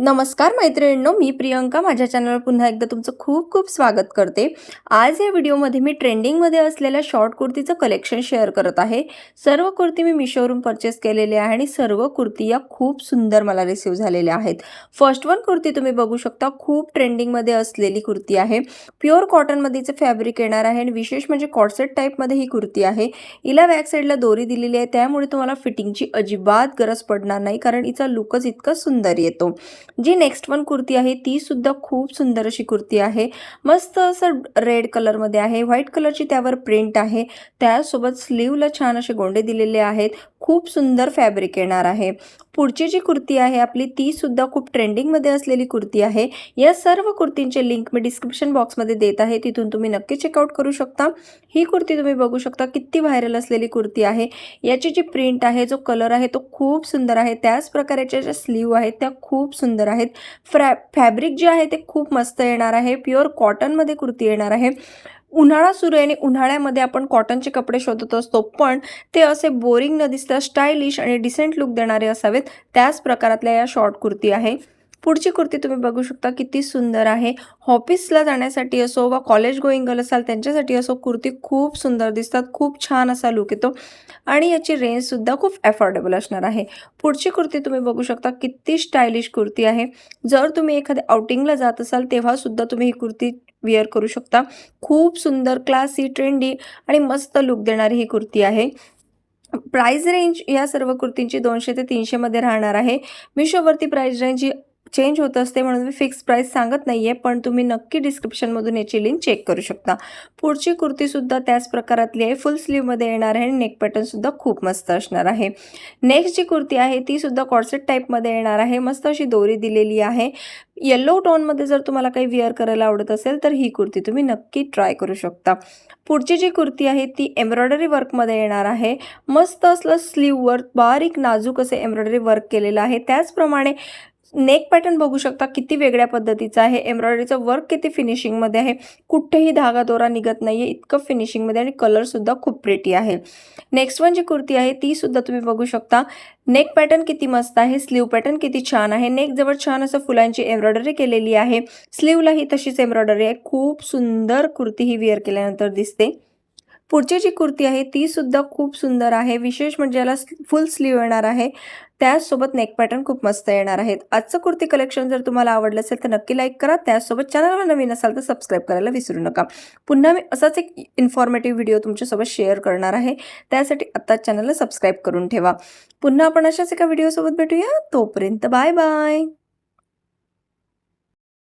नमस्कार मैत्रिणींनो, मी प्रियंका माझ्या चॅनलवर पुन्हा एकदा तुमचं खूप खूप स्वागत करते। आज या व्हिडिओमध्ये मी ट्रेंडिंगमध्ये असलेल्या शॉर्ट कुर्तीचं कलेक्शन शेअर करत आहे। सर्व कुर्ती मी मिशोवरून परचेस केलेले आहे आणि सर्व कुर्ती या खूप सुंदर मला रिसीव झालेल्या आहेत। फर्स्ट वन कुर्ती तुम्ही बघू शकता, खूप ट्रेंडिंगमध्ये असलेली कुर्ती आहे। प्युअर कॉटनमध्येचं फॅब्रिक येणार आहे आणि विशेष म्हणजे कॉर्सेट टाईपमध्ये ही कुर्ती आहे। हिला बॅक साईडला दोरी दिलेली आहे, त्यामुळे तुम्हाला फिटिंगची अजिबात गरज पडणार नाही, कारण हिचा लुकच इतका सुंदर येतो। जी नेक्स्ट वन कुर्ती आहे ती सुद्धा खूप सुंदर अशी कुर्ती आहे। मस्त असं रेड कलरमध्ये आहे, व्हाईट कलरची त्यावर प्रिंट आहे, त्यासोबत स्लीवला छान असे गोंडे दिलेले आहेत। खूप सुंदर फॅब्रिक येणार आहे। पुढची जी कुर्ती आहे आपली ती सुद्धा खूप ट्रेंडिंगमध्ये असलेली कुर्ती आहे। या सर्व कुर्तींचे लिंक मी डिस्क्रिप्शन बॉक्समध्ये देत आहे, तिथून तुम्ही नक्की चेकआउट करू शकता। ही कुर्ती तुम्ही बघू शकता, किती व्हायरल असलेली कुर्ती आहे। याची जी प्रिंट आहे, जो कलर आहे तो खूप सुंदर आहे, त्याच प्रकारच्या ज्या स्लीव आहेत त्या खूप सुंदर आहेत। फॅब्रिक जे आहे ते खूप मस्त येणार आहे, प्युअर कॉटनमध्ये कुर्ती येणार आहे। उन्हाळा सुरू आहे आणि उन्हाळ्यामध्ये आपण कॉटनचे कपडे शोधत असतो, पण ते असे बोरिंग न दिसता स्टायलिश आणि डिसेंट लुक देणारे असावेत, त्याच प्रकारातल्या या शॉर्ट कुर्ती आहे। पुढची कुर्ती तुम्ही बघू शकता, किती सुंदर आहे। ऑफिसला जाण्यासाठी असो वा कॉलेज गोईंग गर्ल असाल त्यांच्यासाठी असो, कुर्ती खूप सुंदर दिसतात, खूप छान असा लुक येतो आणि याची रेंज सुद्धा खूप अफोर्डेबल असणार आहे। पुढची कुर्ती तुम्ही बघू शकता, किती स्टायलिश कुर्ती आहे। जर तुम्ही एखाद्या आउटिंगला जात असाल तेव्हा सुद्धा तुम्ही ही कुर्ती वेअर करू शकता। खूप सुंदर, क्लासी, ट्रेंडी आणि मस्त लुक देणारी ही कुर्ती आहे। प्राइस रेंज या सर्व कुर्तींची 200 ते 300 मध्ये राहणार आहे। मिशोवरती प्राइस रेंज चेंज होत असते, म्हणून मी फिक्स प्राइस सांगत नाहीये, पण तुम्ही नक्की डिस्क्रिप्शनमधून याची लिंक चेक करू शकता। पुढची कुर्ती सुद्धा त्याच प्रकारातली आहे, फुल स्लीवमध्ये येणार आहे आणि नेक पॅटर्न सुद्धा खूप मस्त असणार आहे। नेक्स्ट जी कुर्ती आहे ती सुद्धा कॉर्सेट टाईपमध्ये येणार आहे, मस्त अशी दोरी दिलेली आहे। येलो टोनमध्ये जर तुम्हाला काही वेअर करायला आवडत असेल तर ही कुर्ती तुम्ही नक्की ट्राय करू शकता। पुढची जी कुर्ती आहे ती एम्ब्रॉयडरी वर्कमध्ये येणार आहे। मस्त असलं स्लीववर बारीक नाजूक असे एम्ब्रॉयडरी वर्क केलेलं आहे, त्याचप्रमाणे नेक पॅटर्न बघू शकता किती वेगळ्या पद्धतीचा आहे। एम्ब्रॉयडरीचं वर्क किती फिनिशिंगमध्ये आहे, कुठेही धागा दोरा निघत नाहीये, इतकं फिनिशिंगमध्ये आणि कलर सुद्धा खूप प्रिटी आहे। नेक्स्ट वन जी कुर्ती आहे ती सुद्धा तुम्ही बघू शकता, नेक पॅटर्न किती मस्त आहे, स्लीव पॅटर्न किती छान आहे। नेक जवळ छान असं फुलांची एम्ब्रॉयडरी केलेली आहे, स्लीवलाही तशीच एम्ब्रॉयडरी आहे। खूप सुंदर कुर्ती ही वेअर केल्यानंतर दिसते। पुढची जी कुर्ती आहे ती सुद्धा खूप सुंदर आहे, विशेष म्हणजे याला फुल स्लीव येणार आहे, त्याचसोबत नेक पॅटर्न खूप मस्त येणार आहेत। आजचं कुर्ती कलेक्शन जर तुम्हाला आवडलं असेल तर नक्की लाईक करा, त्याचसोबत चॅनलवर नवीन असाल तर सबस्क्राईब करायला विसरू नका। पुन्हा मी असाच एक इन्फॉर्मेटिव्ह व्हिडिओ तुमच्यासोबत शेअर करणार आहे, त्यासाठी आत्ताच चॅनलला सबस्क्राईब करून ठेवा। पुन्हा आपण अशाच एका व्हिडिओसोबत भेटूया, तोपर्यंत बाय बाय।